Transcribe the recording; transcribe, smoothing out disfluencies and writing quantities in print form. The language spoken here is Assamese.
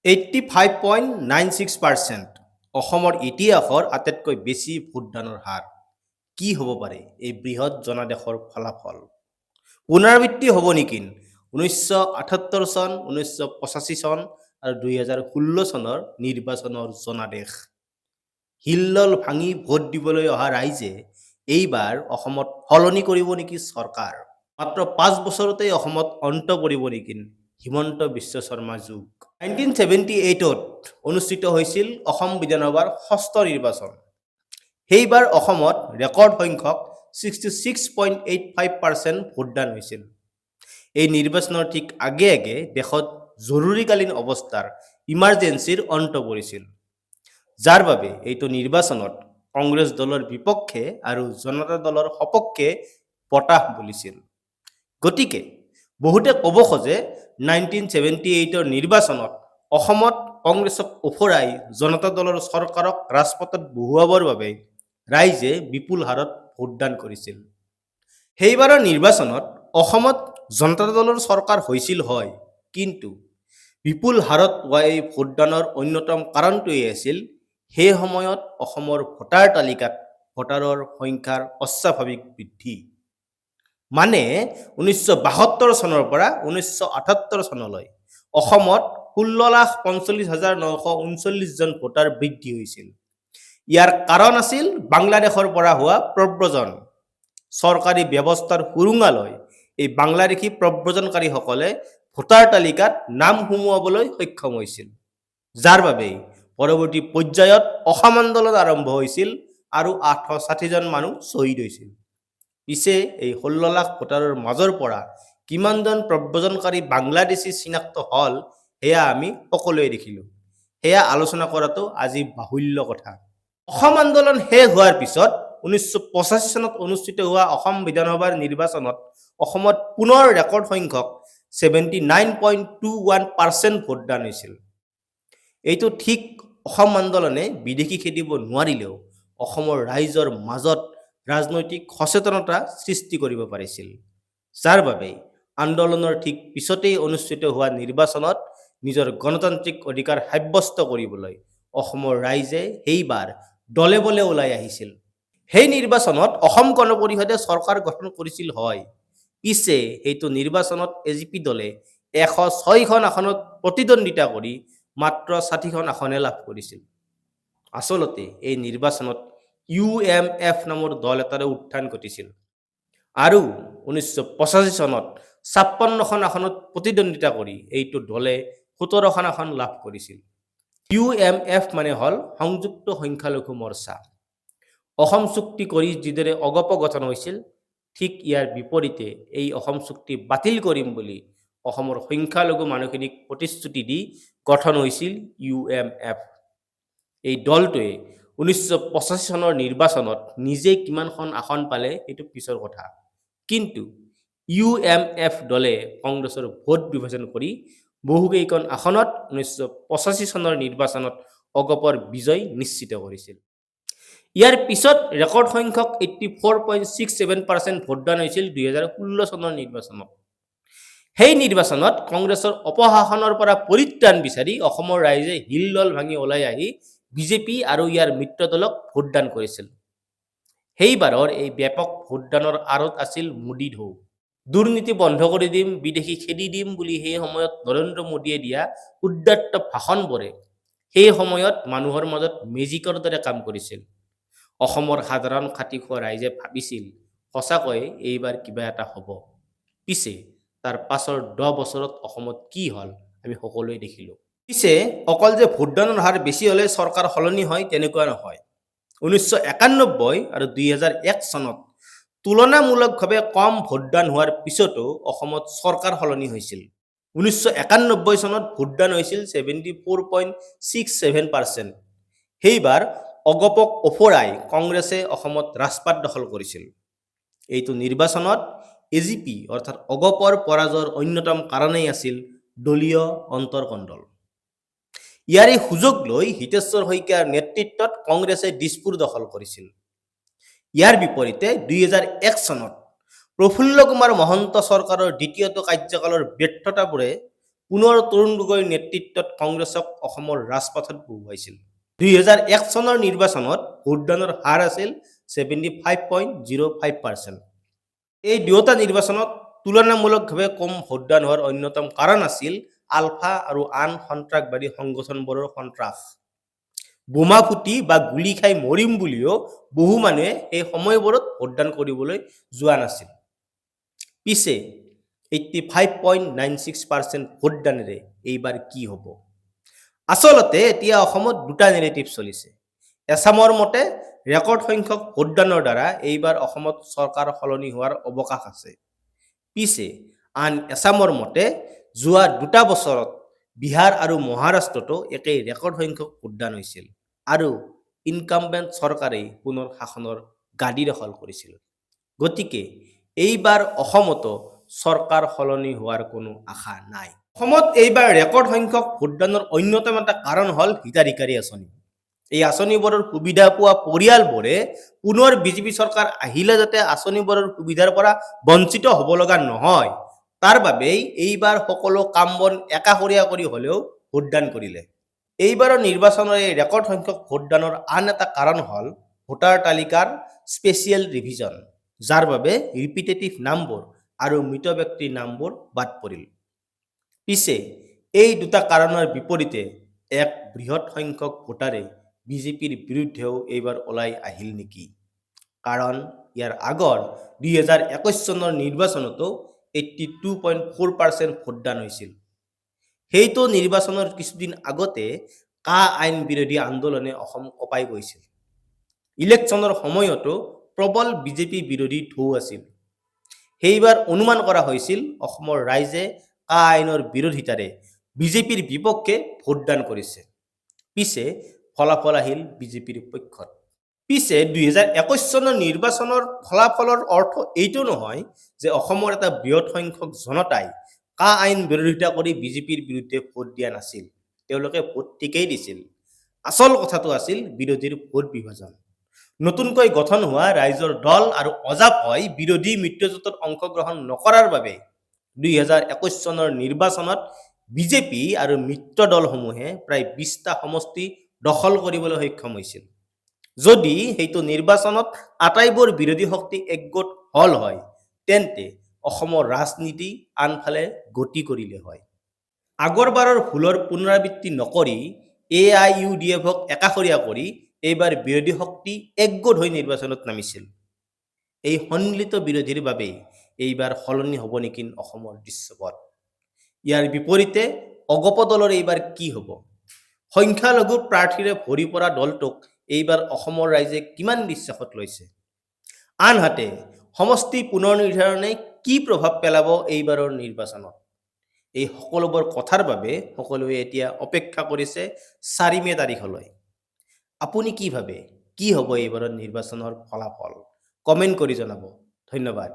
85.96% অসমৰ ইতিহাসৰ আটাইতকৈ বেছি ভোটদানৰ হাৰ। কি হ'ব পাৰে এই বৃহৎ জনাদেশৰ ফলাফল? পুনৰাবৃত্তি হ'ব নেকি 1978 চন, 1985 চন আৰু 2016 চনৰ নিৰ্বাচনৰ জনাদেশ? হিল্লল ভাঙি ভোট দিবলৈ অহা ৰাইজে এইবাৰ অসমত সলনি কৰিব নেকি চৰকাৰ? মাত্ৰ 5 বছৰতেই অসমত অন্ত পৰিব নেকি হিমন্ত বিশ্ব শৰ্মা যুগ? 1978ত অনুষ্ঠিত হৈছিল অসম বিধানসভাৰ ষষ্ঠ নিৰ্বাচন। সেইবাৰ অসমত ৰেকৰ্ড সংখ্যক 66.85% ভোটদান হৈছিল। এই নিৰ্বাচনৰ ঠিক আগে আগে দেশত জৰুৰীকালীন অৱস্থাৰ ইমাৰ্জেঞ্চিৰ অন্ত পৰিছিল, যাৰ বাবে এইটো নিৰ্বাচনত কংগ্ৰেছ দলৰ বিপক্ষে আৰু জনতা দলৰ সপক্ষে বতাহ বলিছিল। গতিকে বহুতে ক'ব খোজে 1978ৰ নিৰ্বাচনত অসমত কংগ্ৰেছক ওফৰাই জনতা দলৰ চৰকাৰক ৰাজপথত বহুৱাবৰ বাবে ৰাইজে বিপুল হাৰত ভোটদান কৰিছিল। সেইবাৰৰ নিৰ্বাচনত অসমত জনতা দলৰ চৰকাৰ হৈছিল হয়, কিন্তু বিপুল হাৰত হোৱা এই ভোটদানৰ অন্যতম কাৰণটোৱেই আছিল সেই সময়ত অসমৰ ভোটাৰ তালিকাত ভোটাৰৰ সংখ্যাৰ অস্বাভাৱিক বৃদ্ধি। মানে 1972 চনৰ পৰা 1978 চনলৈ অসমত 16,45,939 জন ভোটাৰ বৃদ্ধি হৈছিল। ইয়াৰ কাৰণ আছিল বাংলাদেশৰ পৰা হোৱা প্ৰব্ৰজন। চৰকাৰী ব্যৱস্থাৰ সুৰুঙা লৈ এই বাংলাদেশী প্ৰব্ৰজনকাৰীসকলে ভোটাৰ তালিকাত নাম সুমুৱাবলৈ সক্ষম হৈছিল, যাৰ বাবে পৰৱৰ্তী পৰ্যায়ত অসম আন্দোলন আৰম্ভ হৈছিল আৰু 860 জন মানুহ শ্বহীদ হৈছিল। পিছে এই 16 লাখ ভোটাৰৰ মাজৰ পৰা কিমানজন প্ৰব্ৰজনকাৰী বাংলাদেশী চিনাক্ত হ'ল সেয়া আমি সকলোৱে দেখিলোঁ। সেয়া আলোচনা কৰাটো আজি বাহুল্য কথা। অসম আন্দোলন শেষ হোৱাৰ পিছত 1985 চনত অনুষ্ঠিত হোৱা অসম বিধানসভাৰ নিৰ্বাচনত অসমত পুনৰ ৰেকৰ্ড সংখ্যক 79.21% ভোটদান হৈছিল। এইটো ঠিক অসম আন্দোলনে বিদেশী খেদিব নোৱাৰিলেও অসমৰ ৰাইজৰ মাজত ৰাজনৈতিক সচেতনতা সৃষ্টি কৰিব পাৰিছিল, যাৰ বাবে আন্দোলনৰ ঠিক পিছতেই অনুষ্ঠিত হোৱা নিৰ্বাচনত নিজৰ গণতান্ত্ৰিক অধিকাৰ সাব্যস্ত কৰিবলৈ অসমৰ ৰাইজে সেইবাৰ দলে বলে ওলাই আহিছিল। সেই নিৰ্বাচনত অসম গণ পৰিষদে চৰকাৰ গঠন কৰিছিল হয়, পিছে সেইটো নিৰ্বাচনত এজিপি দলে 106খন আসনত প্ৰতিদ্বন্দ্বিতা কৰি মাত্ৰ 60খন আসনে লাভ কৰিছিল। আচলতে এই নিৰ্বাচনত UMF নামৰ দল এটাৰে উত্থান ঘটিছিল আৰু 1985 চনত 56খন আসনত প্ৰতিদ্বন্দ্বিতা কৰি এইটো দলে 17খন আসন লাভ কৰিছিল। UMF মানে হ'ল সংযুক্ত সংখ্যালঘু মৰ্চা। অসম চুক্তি কৰি যিদৰে অগপ গঠন হৈছিল, ঠিক ইয়াৰ বিপৰীতে এই অসম চুক্তি বাতিল কৰিম বুলি অসমৰ সংখ্যালঘু মানুহখিনিক প্ৰতিশ্ৰুতি দি গঠন হৈছিল UMF। এই দলটোৱে 1985 চনৰ নিৰ্বাচনত নিজে কিমানখন আসন পালে সেইটো পিছৰ কথা, কিন্তু UMF দলে কংগ্ৰেছৰ ভোট বিভাজন কৰি বহুকেইখন আসনত 1985 চনৰ নিৰ্বাচনত অগপৰ বিজয় নিশ্চিত কৰিছিল। ইয়াৰ পিছত ৰেকৰ্ড সংখ্যক 84.67% ভোটদান হৈছিল 2016 চনৰ নিৰ্বাচনত। সেই নিৰ্বাচনত কংগ্ৰেছৰ অপশাসনৰ পৰা পৰিত্ৰাণ বিচাৰি অসমৰ ৰাইজে হিলদল ভাঙি ওলাই আহি বিজেপি আৰু ইয়াৰ মিত্ৰ দলক ভোটদান কৰিছিল। সেইবাৰৰ এই ব্যাপক ভোটদানৰ আঁৰত আছিল মোদী ঢৌ। দুৰ্নীতি বন্ধ কৰি দিম, বিদেশী খেদি দিম বুলি সেই সময়ত নৰেন্দ্ৰ মোদীয়ে দিয়া উদাত্ত ভাষণবোৰে সেই সময়ত মানুহৰ মাজত মেজিকৰ দৰে কাম কৰিছিল। অসমৰ সাধাৰণ খাতি খোৱা ৰাইজে ভাবিছিল সঁচাকৈয়ে এইবাৰ কিবা এটা হ'ব। পিছে তাৰ পাছৰ 10 বছৰত অসমত কি হ'ল আমি সকলোৱে দেখিলোঁ। পিছে অকল যে ভোটদানৰ হাৰ বেছি হ'লে চৰকাৰ সলনি হয় তেনেকুৱা নহয়। 1991 আৰু 2001 চনত তুলনামূলকভাৱে কম ভোটদান হোৱাৰ পিছতো অসমত চৰকাৰ সলনি হৈছিল। 1991 চনত ভোটদান হৈছিল 74.67%। সেইবাৰ অগপক ওফৰাই কংগ্ৰেছে অসমত ৰাজপাট দখল কৰিছিল। এইটো নিৰ্বাচনত এজিপি অৰ্থাৎ অগপৰ পৰাজয়ৰ অন্যতম কাৰণেই আছিল দলীয় অন্তৰ্কণ্ডল। ইয়াৰে সুযোগ লৈ হিতেশ্বৰ শইকীয়াৰ নেতৃত্বত কংগ্ৰেছে দিছপুৰ দখল কৰিছিল। ইয়াৰ বিপৰীতে 2001 চনত প্ৰফুল্ল কুমাৰ মহন্ত চৰকাৰৰ দ্বিতীয়টো কাৰ্যকালৰ ব্যৰ্থতাবোৰে পুনৰ তৰুণ গগৈৰ নেতৃত্বত কংগ্ৰেছক অসমৰ ৰাজপথত বহুৱাইছিল। 2001 চনৰ নিৰ্বাচনত ভোটদানৰ হাৰ আছিল 75.05%। এই দুয়োটা নিৰ্বাচনত তুলনামূলকভাৱে কম ভোটদান হোৱাৰ অন্যতম কাৰণ আছিল আলফা আৰু আন সন্ত্ৰাসবাদী সংগঠনবোৰৰ সন্ত্ৰাস। বোমা ফুটি বা গুলী খাই মৰিম বুলিও বহু মানুহে এই সময়বোৰত ভোটদান কৰিবলৈ যোৱা নাছিল। পিছে 85.96% ভোটদানেৰে এইবাৰ কি হ'ব? আচলতে এতিয়া অসমত দুটা নেৰেটিভ চলিছে। এছামৰ মতে ৰেকৰ্ড সংখ্যক ভোটদানৰ দ্বাৰা এইবাৰ অসমত চৰকাৰ সলনি হোৱাৰ অৱকাশ আছে। পিছে আন এছামৰ মতে যোৱা দুটা বছৰত বিহাৰ আৰু মহাৰাষ্ট্ৰতো একেই ৰেকৰ্ড সংখ্যক ভোটদান হৈছিল আৰু ইনকামবেণ্ট চৰকাৰেই পুনৰ শাসনৰ গাদী দখল কৰিছিল। গতিকে এইবাৰ অসমতো চৰকাৰ সলনি হোৱাৰ কোনো আশা নাই। অসমত এইবাৰ ৰেকৰ্ড সংখ্যক ভোটদানৰ অন্যতম এটা কাৰণ হ'ল হিতাধিকাৰী আঁচনি। এই আঁচনিবোৰৰ সুবিধা পোৱা পৰিয়ালবোৰে পুনৰ বিজেপি চৰকাৰ আহিলে যাতে আঁচনিবোৰৰ সুবিধাৰ পৰা বঞ্চিত হ'ব লগা নহয়, তাৰ বাবেই এইবাৰ সকলো কাম বন একাষৰীয়া কৰি হ'লেও ভোটদান কৰিলে। এইবাৰৰ নিৰ্বাচনৰ এই ৰেকৰ্ড সংখ্যক ভোটদানৰ আন এটা কাৰণ হ'ল ভোটাৰ তালিকাৰ স্পেচিয়েল ৰিভিজন, যাৰ বাবে ৰিপিটেটিভ নামবোৰ আৰু মৃত ব্যক্তিৰ নামবোৰ বাদ পৰিল। পিছে এই দুটা কাৰণৰ বিপৰীতে এক বৃহৎ সংখ্যক ভোটাৰে বিজেপিৰ বিৰুদ্ধেও এইবাৰ ওলাই আহিল নেকি? কাৰণ ইয়াৰ আগৰ 2021 চনৰ নিৰ্বাচনতো 82.4% ভোটদান হৈছিল। সেইটো নিৰ্বাচনৰ কিছুদিন আগতে কা আইন বিৰোধী আন্দোলনে অসম কঁপাই গৈছিল। ইলেকশ্যনৰ সময়তো প্ৰবল বিজেপি বিৰোধী ঢৌ আছিল। সেইবাৰ অনুমান কৰা হৈছিল অসমৰ ৰাইজে কা আইনৰ বিৰোধিতাৰে বিজেপিৰ বিপক্ষে ভোটদান কৰিছে। পিছে ফলাফল আহিল বিজেপিৰ পক্ষত। পিছে 2021 চনৰ নিৰ্বাচনৰ ফলাফলৰ অৰ্থ এইটো নহয় যে অসমৰ এটা বৃহৎ সংখ্যক জনতাই কা আইন বিৰোধিতা কৰি বিজেপিৰ বিৰুদ্ধে ভোট দিয়া নাছিল। তেওঁলোকে ভোট ঠিকেই দিছিল। আচল কথাটো আছিল বিৰোধীৰ ভোট বিভাজন। নতুনকৈ গঠন হোৱা ৰাইজৰ দল আৰু অজাপই বিৰোধী মিত্ৰজোঁটত অংশগ্ৰহণ নকৰাৰ বাবে 2021 চনৰ নিৰ্বাচনত বিজেপি আৰু মিত্ৰ দলসমূহে প্ৰায় 20টা সমষ্টি দখল কৰিবলৈ সক্ষম হৈছিল। যদি সেইটো নিৰ্বাচনত আটাইবোৰ বিৰোধী শক্তি একগোট হল হয়, তেন্তে অসমৰ ৰাজনীতি আনফালে গতি কৰিলে হয়। আগৰবাৰৰ ভুলৰ পুনৰাবৃত্তি নকৰি AIUDFক একাষৰীয়া কৰি এইবাৰ বিৰোধী শক্তি একগোট হৈ নিৰ্বাচনত নামিছিল। এই সন্মিলিত বিৰোধীৰ বাবেই এইবাৰ সলনি হ'ব নেকি অসমৰ দৃশ্যপট? ইয়াৰ বিপৰীতে অগপ দলৰ এইবাৰ কি হ'ব? সংখ্যালঘু প্ৰাৰ্থীৰে ভৰি পৰা দলটোক এইবাৰ অসমৰ ৰাইজে কিমান বিশ্বাসত লৈছে? আনহাতে সমষ্টি পুনৰ নিৰ্ধাৰণে কি প্ৰভাৱ পেলাব এইবাৰৰ নিৰ্বাচনত? এই সকলোবোৰ কথাৰ বাবে সকলোৱে এতিয়া অপেক্ষা কৰিছে 4 মে তাৰিখলৈ। আপুনি কি ভাবে? কি হ'ব এইবাৰৰ নিৰ্বাচনৰ ফলাফল? কমেণ্ট কৰি জনাব। ধন্যবাদ।